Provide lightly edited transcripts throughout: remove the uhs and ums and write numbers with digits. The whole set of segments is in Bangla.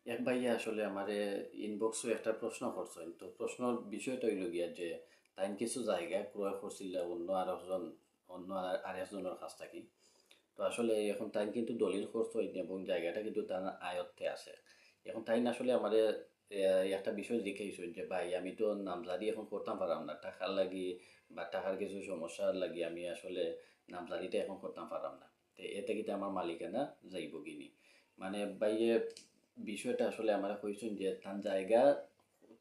এক ভাইয়া আসলে আমারে ইনবক্সে একটা প্রশ্ন করছেন। তো প্রশ্নর বিষয়টা হইল গিয়া যে তাইন কিছু জায়গা ক্রয় করছিল অন্য আরেকজনের কাছ থাকি। তো আসলে এখন তাইন কিন্তু দলিল খরচ হয়নি এবং জায়গাটা কিন্তু তার আয়ত্তে আছে। এখন তাইন আসলে আমারে একটা বিষয় জিজ্ঞাসা যে ভাই আমি তো নামজারি এখন করতাম পারলাম না টাকার লাগি বা টাকার কিছু সমস্যার লাগি আমি আসলে নামজারিটা এখন করতাম পারলাম না। তো এতে কিন্তু আমার মালিকানা যাইব কিনি মানে বাইয়ে বিষয়টা আসলে আমরা কইছেন যে তার জায়গা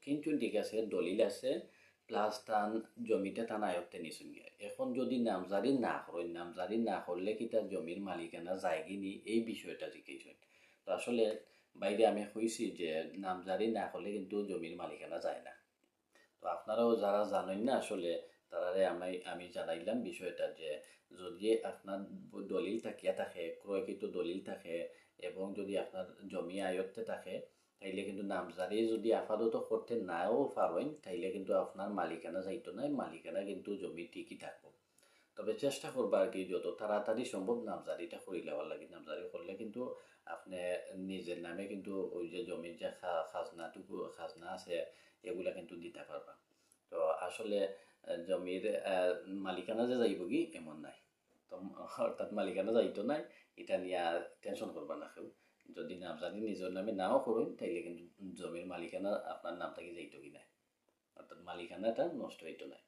কিন্তু ঠিক আছে দলিল আছে প্লাস তান জমিটা তান আয়ত্তে নিছেন গিয়া এখন যদি নামজারি না করেন নামজারি না করলে কি তার জমির মালিকানা যায়গি নি এই বিষয়টা জিজ্ঞেসেন। তো আসলে বাইরে আমি কইছি যে নামজারি না করলে কিন্তু জমির মালিকানা যায় না। তো আপনারাও যারা জানেন না আসলে তারারে আমি জানাইলাম বিষয়টা যে যদি আপনার দলিল থাকিয়া থাকে ক্রয়কৃত দলিল থাকে এবং যদি আপনার জমি আয়ত্তে থাকে তাইলে কিন্তু নামজারি যদি আপাতত করতে নাও পারেন তাইলে কিন্তু আপনার মালিকানা যাইতো না মালিকানা কিন্তু জমি ঠিকই থাকবো। তবে চেষ্টা করবা আর কি যত তাড়াতাড়ি সম্ভব নামজারিটা করে নেওয়ার লাগে নামজারি করলে কিন্তু আপনি নিজের নামে কিন্তু ওই যে জমির যে খাজনাটুকু খাজনা আছে এগুলা কিন্তু দিতে পারবা। তো আসলে জমির মালিকানা যে যাইব কি এমন নাই। তো অর্থাৎ মালিকানা যাইতো নাই এটা নিয়ে আর টেনশন করবা না কেউ। যদি নামজারি নিজের নামে নাও করুন তাইলে কিন্তু জমির মালিকানা আপনার নাম থেকে যাইতো কি নাই, অর্থাৎ মালিকানাটা নষ্ট হইতো না।